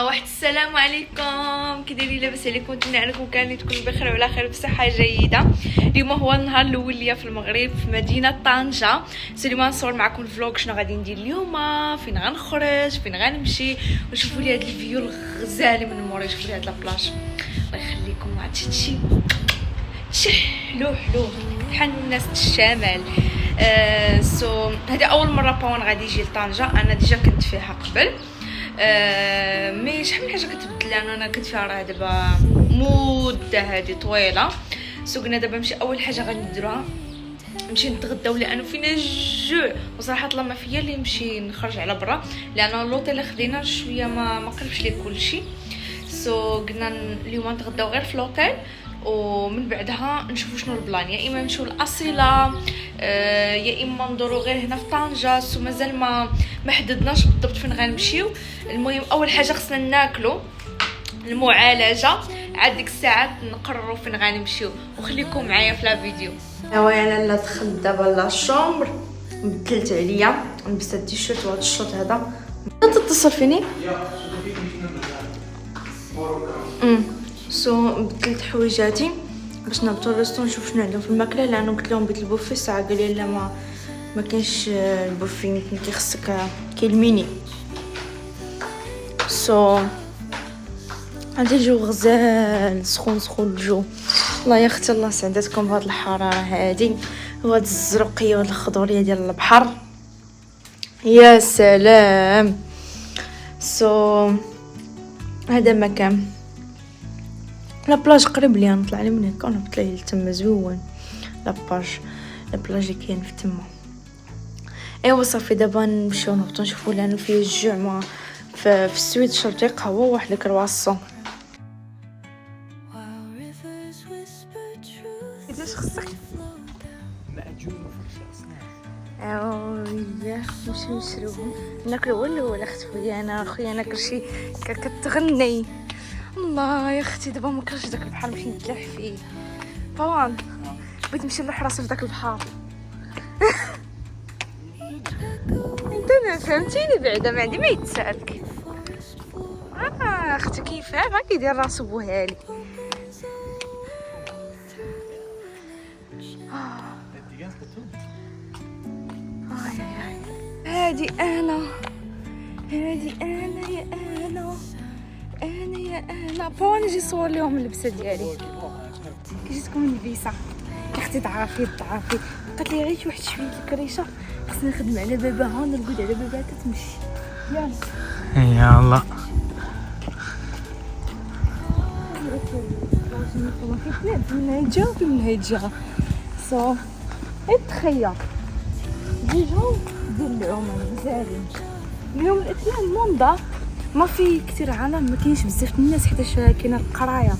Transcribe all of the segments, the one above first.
واحد السلام عليكم، كي دايرين؟ لاباس عليكم؟ نتمنى انكم كاملين تكونوا بخير وعلى خير بصحه جيده. اليوم هو النهار الاول ليا في المغرب في مدينه طنجه. اليوم نصور معكم الفلوق شنو غادي ندير اليوم، فين غنخرج، فين غنمشي. وشوفوا لي هذا الفيو الغزالي من موري، شوفوا لي هذا لابلاج الله يخليكم. هادشي حلو تحنست الشمال. هذه اول مره باون غادي يجي لطنجه. انا ديجا كنت فيها قبل، مي شحال من حاجه كتبدل. انا كنت فيها راه دابا مده هذه طويله. قلنا دابا نمشي. اول حاجه غادي نديروها نمشي نتغداو، لانه فينا الجوع وصراحه الله ما فيا اللي نمشي نخرج على برا، لان اللوطيل اللي خدينا شويه ما قربش ليه كلشي. قلنا اليوم نتغداو غير في لوطيل، ومن بعدها نشوفوا شنو البلان. يا اما نمشيو لاصيله، يا اما ندورو غير هنا في طنجه. مازال ما حددناش بالضبط فين غنمشيو. المهم اول حاجه خصنا ناكلو المعالجه، عاد ديك الساعات نقرروا فين غنمشيو. وخليكم معايا في لا فيديو. انا لا دخلت دابا لا شومبر، بدلت عليا، لبست هاد التيشيرت وهاد الشورت هذا. تتصل فيني بدلت حويجاتي باش نهبطوا للريستو نشوف شنو عندهم في الماكله، لانه قلت لهم بيت البوفي. الساعه قال لي لا ما كاينش البوفي، يمكن كيخصك كاين الميني. عندي الجو غزال، سخون الجو. الله يا اختي الله سعدتكم بهاد الحراره هادي وهاد الزرقيه وهاد الخضوريه ديال البحر. يا سلام. هذا مكان لابلاج قريب ليا، نطلع لي من هكا ونهبط ليه لتما. زوين لابلاج اللي كاين في تما. ايوا صافي دابا نمشيو نهبطو نشوفو، لانه فيه الجوع. ما في السويد شربتي قهوه وواحد الكرواسون. كيفاش خصك نمشيو نشربو ناكلو ولا اختفوا لي. انا خويا ناكل شي كتغني. الله يا اختي دابا ما كرهتش داك البحر نمشي نتلاح فيه. طوال بغيت نمشي نلوح راسي في داك البحر. انت ما فهمتيني بعدا، ما عندي ما يتسالك. اختي كيفاه ما كيدير راسو بوهالي. هادي انا يا بون نجي صور لهم اللبسه ديالي. كي جيتكم اللبسه يا اختي ضعافي قالت لي عيش واحد شويه الكريشه، خصني نخدم على باباها ونرقد على باباها تتمشي. يلا من هيجا اتخيل ديجا ديال العمان مزالين. اليوم الاثنين موندة ما في كتير عالم، ما كاينش بزاف الناس حيتاش كاينه القرايه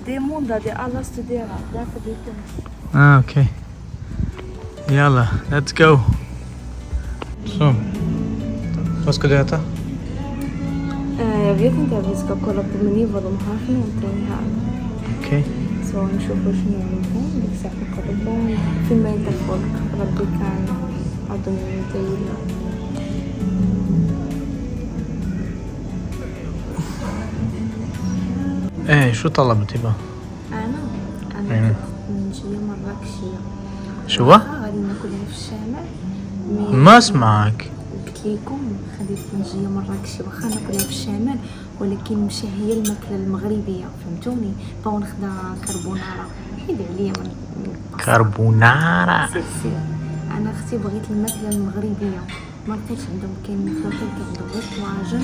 دي موندا دي الاستو ديالها داك ديكم. اوكي يلا ليتس جو. Vad ska du äta? Jag vet inte, vi ska kolla på meny vad de har för någonting här. Okej. نشوفوا شنو عندهم ديك الساعه نقربوا فين ما يدخل فوق. ربي كان عندهم مزينه. شو طلبتي بقى؟ انا منجيه مراكشيه. شو؟ غادي ناكلها في الشمال. ما اسمعك. قلت لكم خديت منجيه مراكشيه، واخا ناكلها في الشمال ولكن ماشي هي الماكله المغربيه، فهمتوني؟ باو ناخذ كربونارا. حيد عليا من كربونارا. سير انا اختي بغيت الماكله المغربيه، ما لقيتش عندهم. كاين في الوطن كيعندهم غير طواجن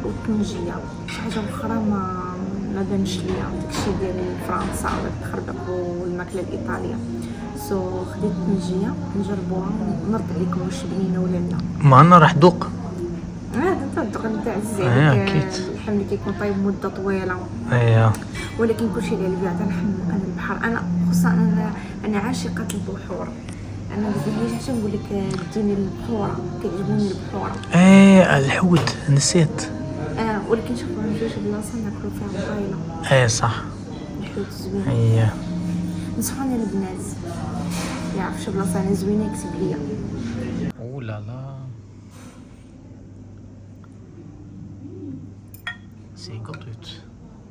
وطنجيه، شي حاجه اخرى ما بانش ليا. داكشي ديال فرنسا ولا الخربق والماكله الايطاليه. خديت طنجيه نجربوها ونرد عليكم واش بنينه ولا لا. ما انا راح دوق. تدوق نتاع الزين. اكيد اللحم كيكون طيب مده طويله. ولكن كلشي اللي بيع تنحمل. انا البحر، انا خصوصا انا عاشقه البحور. انا بدي حتى نقول لك ديني البحوره، كيعجبوني البحوره. الحوت نسيت. ولكن شوفوا نجيو شي بلاصه ناكلو فيها طايله. صح الحوت زوين. نصحوني البنات يعرف شي بلاصه انا زوينه يكتب ليا. لا سي قطيت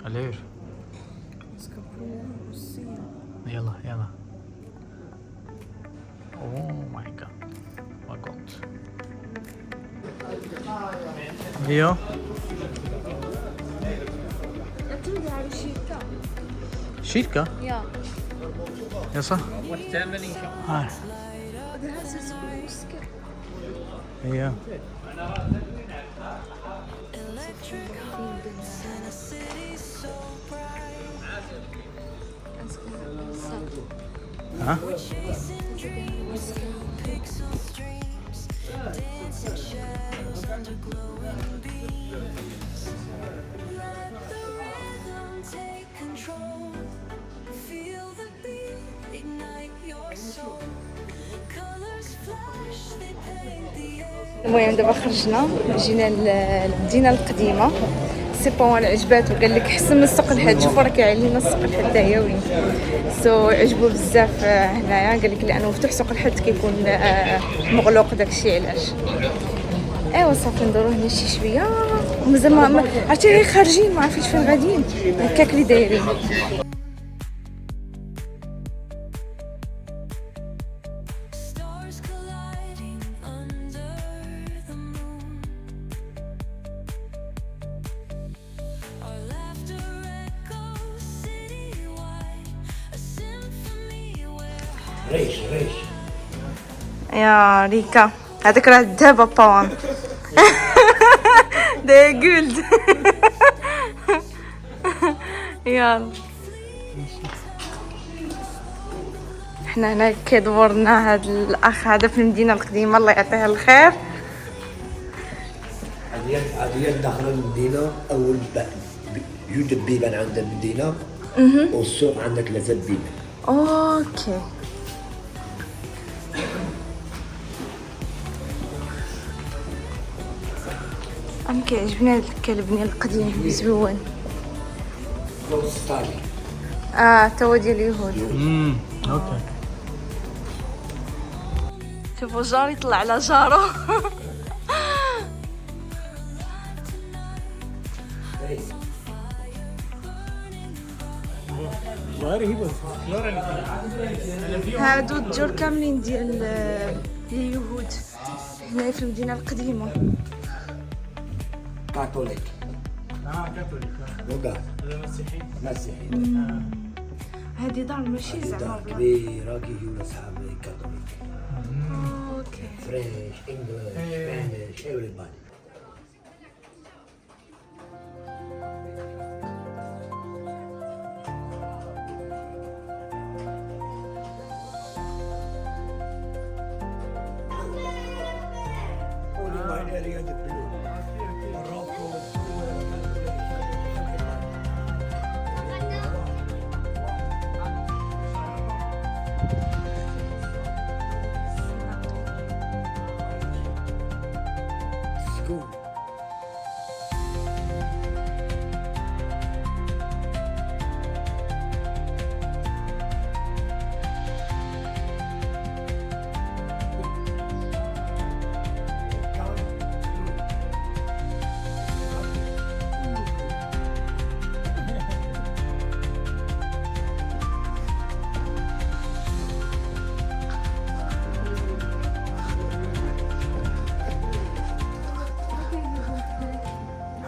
علير. يلا يلا. اوه ماي جاد ما قلت ليو شيركة يا صح هاي هي ها المهم دابا خرجنا جينا للمدينه القديمه. سي بون عجباتو، قال لك حسن من السوق الحد. شوفوا راه كيعلينا السوق الحد هي وين. عجبو بزاف هنايا، قال لك لانه مفتوح سوق الحد كيكون مغلوق داكشي علاش. ايوا صافي ندورو هنا شي شويه مازال ما عرفتي غير خارجين ما عرفتش فين غاديين هكاك اللي دايرين. ريش يا ريكا هذاك راه الذهب باون ده جولد. يلا حنا هنا كيدورنا هاد الاخ هذا في المدينه القديمه الله يعطيه الخير. عادية داخل المدينة. أول يوجد بيبان عند المدينة والسوق عندك 3 بيبان. اوكي أنا كيعجبني هاد البنية القديم زوين. ستالي توا ديال اليهود. اوكي. شوفوا جاري طلع على جارو. هادو الدجور كاملين ديال اليهود هنا في المدينة القديمة. كاثوليك. كاثوليك. وقال مسيحي. هادي دار ماشي زعما دار بلا. كبيرة كيجيو لأصحاب كاثوليك. اوكي فرنش، انجلش، سبانيش، everybody. Only my area the blue. Morocco. School.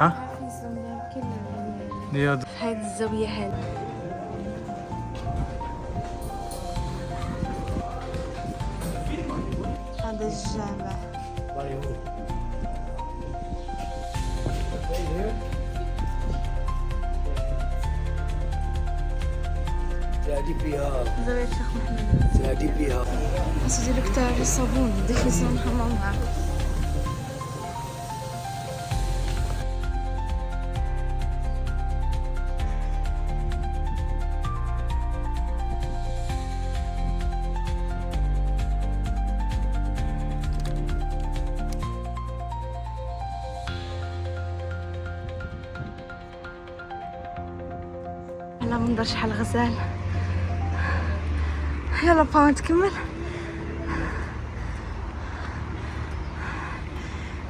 ها رياض. هاد الزاوية هاد هذا الجامع. تهدي فيها زاوية الشيخ محمد. تهدي فيها خاصو يديرلك تاع الصابون ديك لسان حمام معاه. لا منظر شحال غزال. يلا باون تكمل.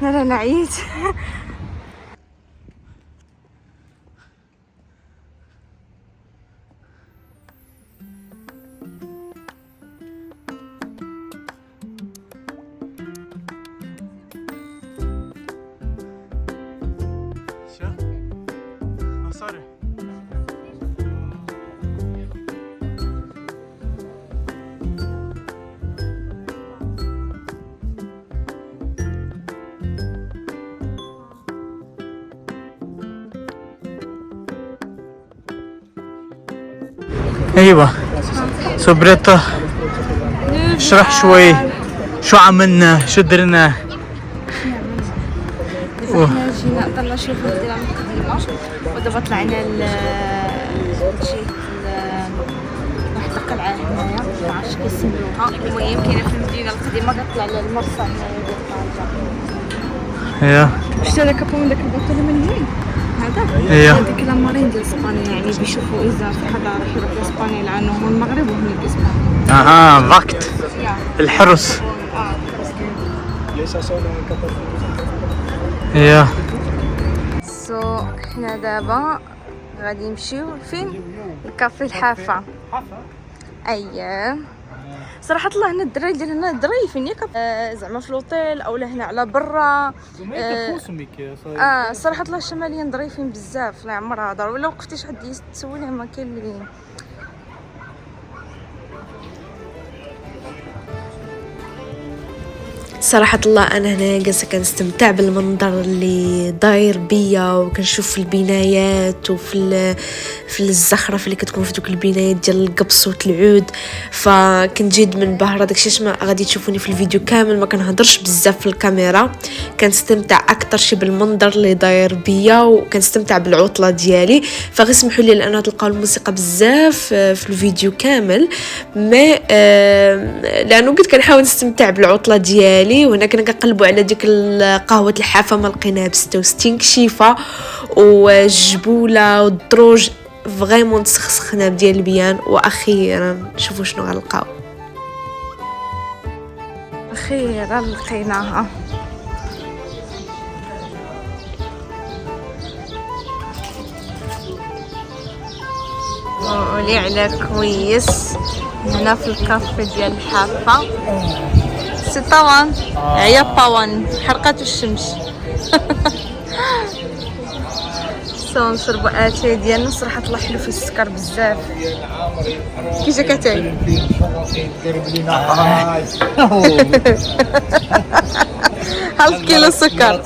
انا عييت. ايوه صبريتا اشرح شوي شو عملنا شو درنا. احنا جينا ضلنا نشوفو الديره القديمه ودابا طلعنا جيت واحد القلعه هنايا معرفتش كيسميوها، المهم كاينه في المدينه القديمه كطلع على المرسى هنايا ديال طنجة. ايوه شفت هذاك من داك البطل من هين هذا ايوه هذاك لامارين ديال اسبانيا، يعني بيشوفوا اذا في حدا راح يروح لاسبانيا لانه هو المغرب وهنا اسبانيا. وقت الحرس. ايوه سو حنا دابا غادي نمشيو فين؟ الكافي الحافه. اييه صراحه الله هنا الدراري ديال هنا ظريفين ياك زعما في لوطيل او هنا على برا. صراحه الله الشماليين ظريفين بزاف الله يعمرها دار، ولا وقفتي شي حد يسولها ما كاين اللي صراحة الله أنا هنا جالسة كنستمتع بالمنظر اللي داير بيا، وكنشوف البنايات وفي الزخرف اللي كتكون في دوك البنايات ديال القبصوت العود، فكنجد منبهرة. داكشي ما غادي تشوفوني في الفيديو كامل ما كنهضرش بزاف في الكاميرا، كنستمتع اكثر شي بالمنظر اللي داير بيا وكنستمتع بالعطلة ديالي. فغير سمحوا لي لان تلقاو الموسيقى بزاف في الفيديو كامل، ما لانه كنت كنحاول نستمتع بالعطلة ديالي. وهنا كنا كنقلبوا على ديك قهوه الحافه ما لقيناها ب 66 كشيفه والجبوله والدروج فريمون تسخسخنا ديال البيان. واخيرا شوفوا شنو غنلقاو، اخيرا لقيناها. قولي على كويس هنا في الكافي ديال الحافه. سي طوان عيا طوان حرقت الشمس. سو نشربوا اتاي ديالنا صراحه الله حلو فيه السكر بزاف. كي جاك اتاي؟ هالف كيلو سكر.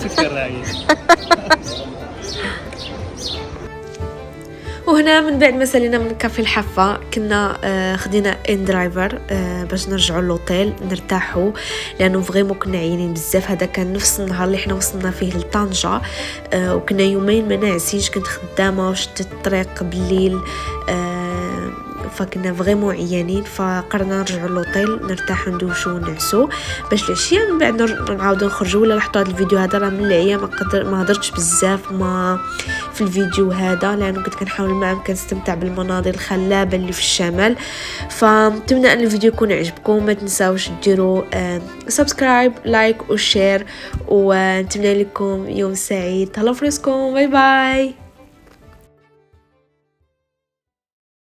وهنا من بعد ما سالينا من كافي الحافه كنا خدينا ان درايفر باش نرجعوا للوطيل نرتاحوا، لانه فريمون كنا عيانين بزاف. هذا كان نفس النهار اللي حنا وصلنا فيه لطنجة، وكنا يومين ما ناعسينش، كنت خدامه وشدت الطريق بالليل، فكنا فريمون عيانين. فقررنا نرجعوا للوطيل نرتاحوا ندوشوا ونعسوا باش العشيه من بعد نعاودوا نخرجوا. ولا لاحظتوا هذا الفيديو هذا راه من العيا ما هضرتش بزاف ما في الفيديو هذا، لانه كنت كنحاول معكم كنستمتع بالمناظر الخلابه اللي في الشمال. فنتمنى ان الفيديو يكون عجبكم، ما تنساوش ديروا سبسكرايب لايك وشير، ونتمنى لكم يوم سعيد. تهلاو في راسكم، باي باي.